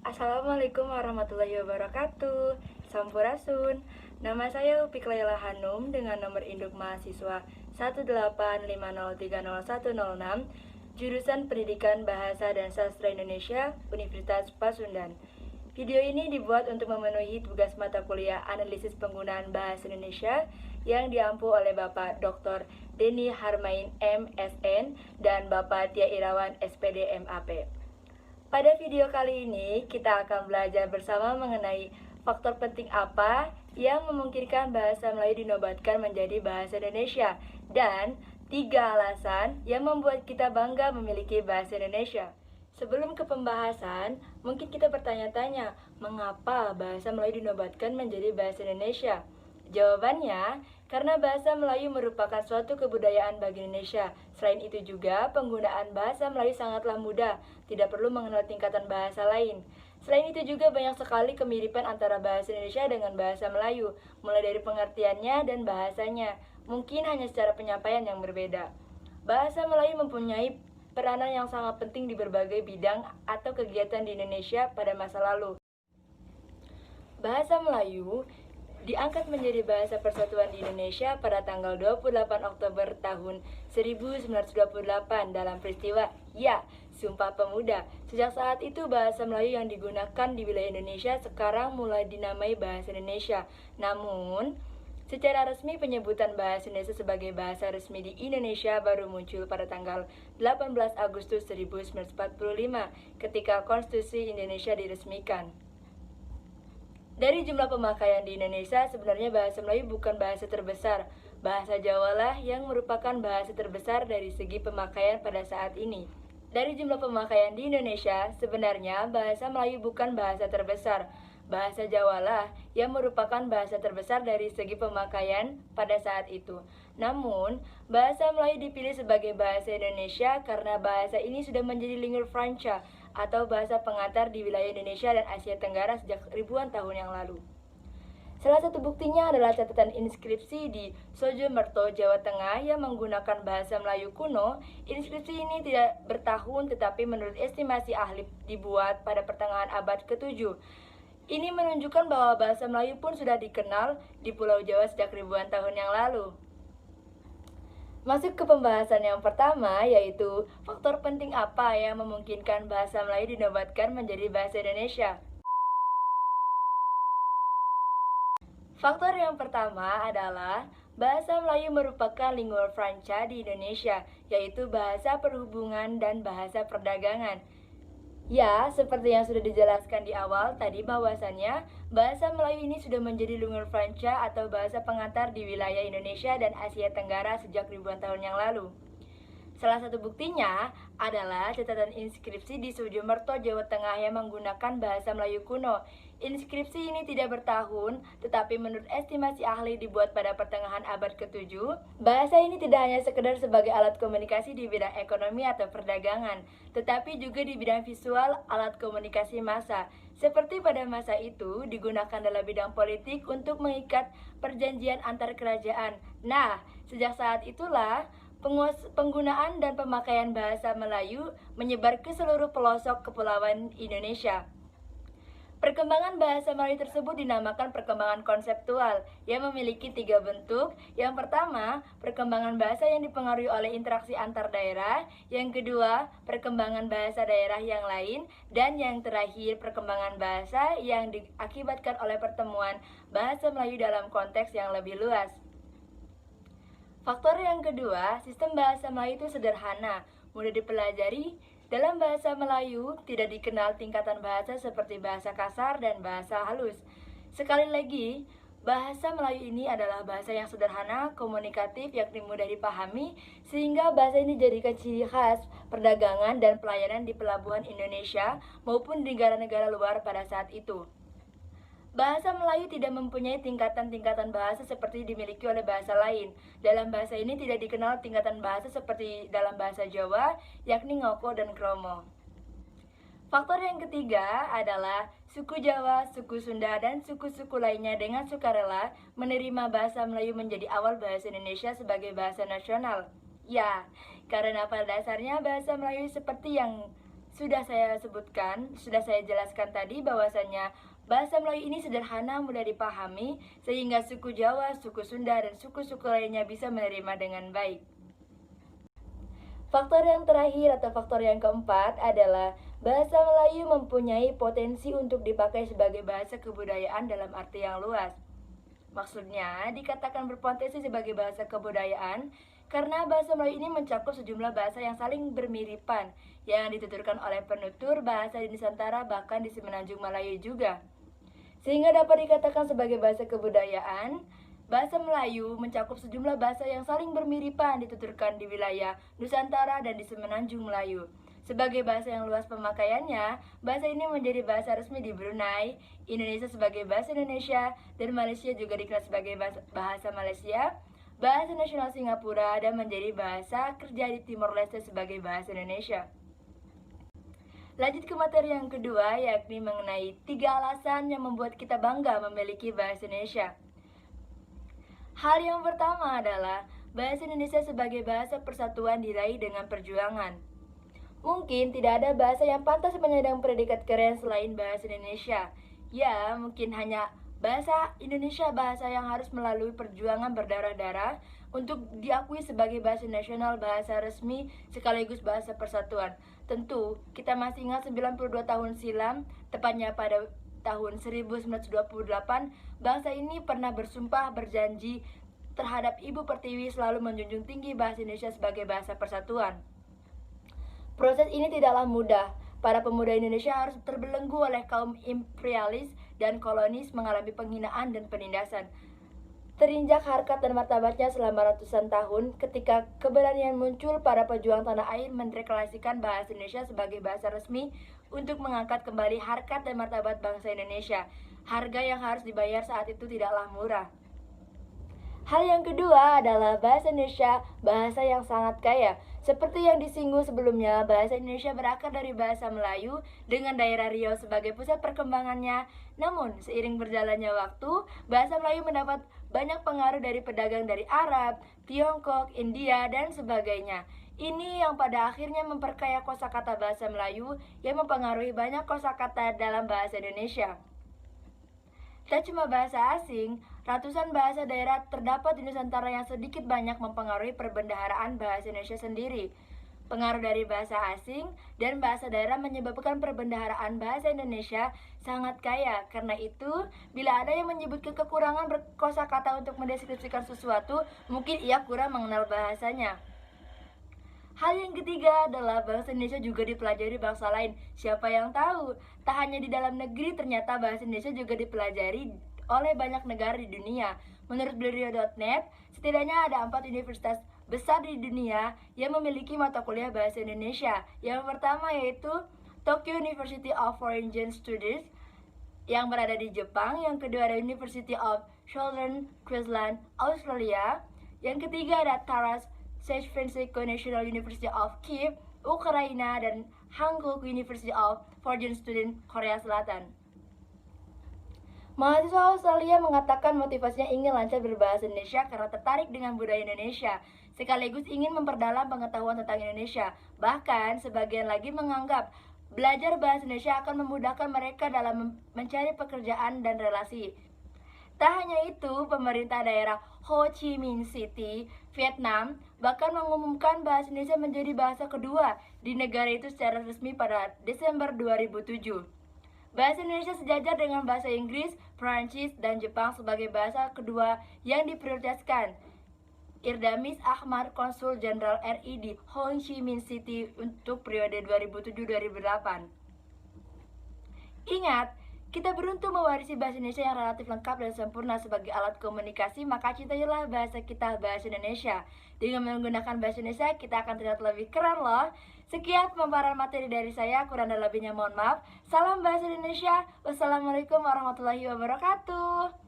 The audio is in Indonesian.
Assalamualaikum warahmatullahi wabarakatuh. Sampurasun. Nama saya Upik Laila Hanum dengan nomor induk mahasiswa 185030106, jurusan Pendidikan Bahasa dan Sastra Indonesia, Universitas Pasundan. Video ini dibuat untuk memenuhi tugas mata kuliah Analisis Penggunaan Bahasa Indonesia yang diampu oleh Bapak Dr. Denny Harmain MSN dan Bapak Tia Irawan SPD MAP. Pada video kali ini, kita akan belajar bersama mengenai faktor penting apa yang memungkinkan bahasa Melayu dinobatkan menjadi bahasa Indonesia dan 3 alasan yang membuat kita bangga memiliki bahasa Indonesia. Sebelum ke pembahasan, mungkin kita bertanya-tanya, mengapa bahasa Melayu dinobatkan menjadi bahasa Indonesia? Jawabannya, karena bahasa Melayu merupakan suatu kebudayaan bagi Indonesia. Selain itu juga, penggunaan bahasa Melayu sangatlah mudah, tidak perlu mengenal tingkatan bahasa lain. Selain itu juga banyak sekali kemiripan antara bahasa Indonesia dengan bahasa Melayu, mulai dari pengertiannya dan bahasanya, mungkin hanya secara penyampaian yang berbeda. Bahasa Melayu mempunyai peranan yang sangat penting di berbagai bidang atau kegiatan di Indonesia pada masa lalu. Bahasa Melayu diangkat menjadi bahasa persatuan di Indonesia pada tanggal 28 Oktober tahun 1928 dalam peristiwa Sumpah Pemuda. Sejak saat itu bahasa Melayu yang digunakan di wilayah Indonesia sekarang mulai dinamai bahasa Indonesia. Namun, secara resmi penyebutan bahasa Indonesia sebagai bahasa resmi di Indonesia baru muncul pada tanggal 18 Agustus 1945 ketika Konstitusi Indonesia diresmikan. Dari jumlah pemakaian di Indonesia, sebenarnya bahasa Melayu bukan bahasa terbesar. Bahasa Jawa lah yang merupakan bahasa terbesar dari segi pemakaian pada saat ini. Dari jumlah pemakaian di Indonesia, sebenarnya bahasa Melayu bukan bahasa terbesar. Bahasa Jawa lah yang merupakan bahasa terbesar dari segi pemakaian pada saat itu. Namun, bahasa Melayu dipilih sebagai bahasa Indonesia karena bahasa ini sudah menjadi lingua franca atau bahasa pengantar di wilayah Indonesia dan Asia Tenggara sejak ribuan tahun yang lalu. Salah satu buktinya adalah catatan inskripsi di Soejomerto, Jawa Tengah yang menggunakan bahasa Melayu kuno. Inskripsi ini tidak bertahun tetapi menurut estimasi ahli dibuat pada pertengahan abad ke-7. Ini menunjukkan bahwa bahasa Melayu pun sudah dikenal di Pulau Jawa sejak ribuan tahun yang lalu. Masuk ke pembahasan yang pertama, yaitu faktor penting apa yang memungkinkan bahasa Melayu dinobatkan menjadi bahasa Indonesia. Faktor yang pertama adalah bahasa Melayu merupakan lingua franca di Indonesia, yaitu bahasa perhubungan dan bahasa perdagangan. Ya, seperti yang sudah dijelaskan di awal tadi bahwasannya bahasa Melayu ini sudah menjadi lingua franca atau bahasa pengantar di wilayah Indonesia dan Asia Tenggara sejak ribuan tahun yang lalu. Salah satu buktinya adalah catatan inskripsi di Soejomerto, Jawa Tengah yang menggunakan bahasa Melayu kuno. Inskripsi ini tidak bertahun, tetapi menurut estimasi ahli dibuat pada pertengahan abad ke-7, bahasa ini tidak hanya sekedar sebagai alat komunikasi di bidang ekonomi atau perdagangan, tetapi juga di bidang visual, alat komunikasi massa. Seperti pada masa itu, digunakan dalam bidang politik untuk mengikat perjanjian antar kerajaan. Nah, sejak saat itulah penggunaan dan pemakaian bahasa Melayu menyebar ke seluruh pelosok kepulauan Indonesia. Perkembangan bahasa Melayu tersebut dinamakan perkembangan konseptual yang memiliki 3 bentuk. Yang pertama, perkembangan bahasa yang dipengaruhi oleh interaksi antar daerah. Yang kedua, perkembangan bahasa daerah yang lain. Dan yang terakhir, perkembangan bahasa yang diakibatkan oleh pertemuan bahasa Melayu dalam konteks yang lebih luas. Faktor yang kedua, sistem bahasa Melayu itu sederhana, mudah dipelajari. Dalam bahasa Melayu, tidak dikenal tingkatan bahasa seperti bahasa kasar dan bahasa halus. Sekali lagi, bahasa Melayu ini adalah bahasa yang sederhana, komunikatif, yakni mudah dipahami, sehingga bahasa ini dijadikan ciri khas perdagangan dan pelayanan di pelabuhan Indonesia maupun di negara-negara luar pada saat itu. Bahasa Melayu tidak mempunyai tingkatan-tingkatan bahasa seperti dimiliki oleh bahasa lain. Dalam bahasa ini tidak dikenal tingkatan bahasa seperti dalam bahasa Jawa, yakni ngoko dan kromo. Faktor yang ketiga adalah suku Jawa, suku Sunda, dan suku-suku lainnya dengan sukarela menerima bahasa Melayu menjadi awal bahasa Indonesia sebagai bahasa nasional. Ya, karena pada dasarnya bahasa Melayu seperti yang sudah saya sebutkan, sudah saya jelaskan tadi bahwasanya bahasa Melayu ini sederhana, mudah dipahami, sehingga suku Jawa, suku Sunda, dan suku-suku lainnya bisa menerima dengan baik. Faktor yang terakhir atau faktor yang keempat adalah bahasa Melayu mempunyai potensi untuk dipakai sebagai bahasa kebudayaan dalam arti yang luas. Maksudnya, dikatakan berpotensi sebagai bahasa kebudayaan karena bahasa Melayu ini mencakup sejumlah bahasa yang saling bermiripan yang dituturkan oleh penutur bahasa di Nusantara bahkan di Semenanjung Malayu juga. Sehingga dapat dikatakan sebagai bahasa kebudayaan, bahasa Melayu mencakup sejumlah bahasa yang saling bermiripan dituturkan di wilayah Nusantara dan di Semenanjung Melayu. Sebagai bahasa yang luas pemakaiannya, bahasa ini menjadi bahasa resmi di Brunei, Indonesia sebagai bahasa Indonesia, dan Malaysia juga dikenal sebagai bahasa Malaysia, bahasa nasional Singapura, dan menjadi bahasa kerja di Timor Leste sebagai bahasa Indonesia. Lanjut ke materi yang kedua, yakni mengenai 3 alasan yang membuat kita bangga memiliki bahasa Indonesia. Hal yang pertama adalah bahasa Indonesia sebagai bahasa persatuan diraih dengan perjuangan. Mungkin tidak ada bahasa yang pantas menyandang predikat keren selain bahasa Indonesia. Ya, mungkin hanya bahasa Indonesia bahasa yang harus melalui perjuangan berdarah-darah untuk diakui sebagai bahasa nasional, bahasa resmi, sekaligus bahasa persatuan. Tentu, kita masih ingat 92 tahun silam, tepatnya pada tahun 1928, bangsa ini pernah bersumpah berjanji terhadap Ibu Pertiwi selalu menjunjung tinggi bahasa Indonesia sebagai bahasa persatuan. Proses ini tidaklah mudah. Para pemuda Indonesia harus terbelenggu oleh kaum imperialis dan kolonis, mengalami penghinaan dan penindasan. Terinjak harkat dan martabatnya selama ratusan tahun, ketika keberanian muncul, para pejuang tanah air mendeklarasikan bahasa Indonesia sebagai bahasa resmi untuk mengangkat kembali harkat dan martabat bangsa Indonesia. Harga yang harus dibayar saat itu tidaklah murah. Hal yang kedua adalah bahasa Indonesia, bahasa yang sangat kaya. Seperti yang disinggung sebelumnya, bahasa Indonesia berakar dari bahasa Melayu dengan daerah Riau sebagai pusat perkembangannya. Namun, seiring berjalannya waktu, bahasa Melayu mendapat banyak pengaruh dari pedagang dari Arab, Tiongkok, India, dan sebagainya. Ini yang pada akhirnya memperkaya kosakata bahasa Melayu yang mempengaruhi banyak kosakata dalam bahasa Indonesia. Tak cuma bahasa asing, ratusan bahasa daerah terdapat di Nusantara yang sedikit banyak mempengaruhi perbendaharaan bahasa Indonesia sendiri. Pengaruh dari bahasa asing dan bahasa daerah menyebabkan perbendaharaan bahasa Indonesia sangat kaya. Karena itu, bila ada yang menyebutkan kekurangan berkosakata untuk mendeskripsikan sesuatu, mungkin ia kurang mengenal bahasanya. Hal yang ketiga adalah bahasa Indonesia juga dipelajari bangsa lain. Siapa yang tahu? Tak hanya di dalam negeri, ternyata bahasa Indonesia juga dipelajari oleh banyak negara di dunia. Menurut Blurio.net, setidaknya ada 4 universitas besar di dunia yang memiliki mata kuliah bahasa Indonesia. Yang pertama yaitu Tokyo University of Foreign Studies yang berada di Jepang. Yang kedua ada University of Southern Queensland, Australia. Yang ketiga ada Taras Shevchenko National University of Kiev, Ukraina, dan Hanguk University of Foreign Students, Korea Selatan. Mahasiswa Australia mengatakan motivasinya ingin lancar berbahasa Indonesia karena tertarik dengan budaya Indonesia, sekaligus ingin memperdalam pengetahuan tentang Indonesia. Bahkan, sebagian lagi menganggap belajar bahasa Indonesia akan memudahkan mereka dalam mencari pekerjaan dan relasi. Tak hanya itu, pemerintah daerah Ho Chi Minh City, Vietnam, bahkan mengumumkan bahasa Indonesia menjadi bahasa kedua di negara itu secara resmi pada Desember 2007. Bahasa Indonesia sejajar dengan bahasa Inggris, Prancis, dan Jepang sebagai bahasa kedua yang diprioritaskan. Irdamis Ahmad, Konsul Jenderal RI di Ho Chi Minh City untuk periode 2007-2008. Ingat, kita beruntung mewarisi bahasa Indonesia yang relatif lengkap dan sempurna sebagai alat komunikasi, maka cintailah bahasa kita, bahasa Indonesia. Dengan menggunakan bahasa Indonesia, kita akan terlihat lebih keren loh. Sekian pemaparan materi dari saya, kurang dan lebihnya mohon maaf. Salam bahasa Indonesia. Wassalamualaikum warahmatullahi wabarakatuh.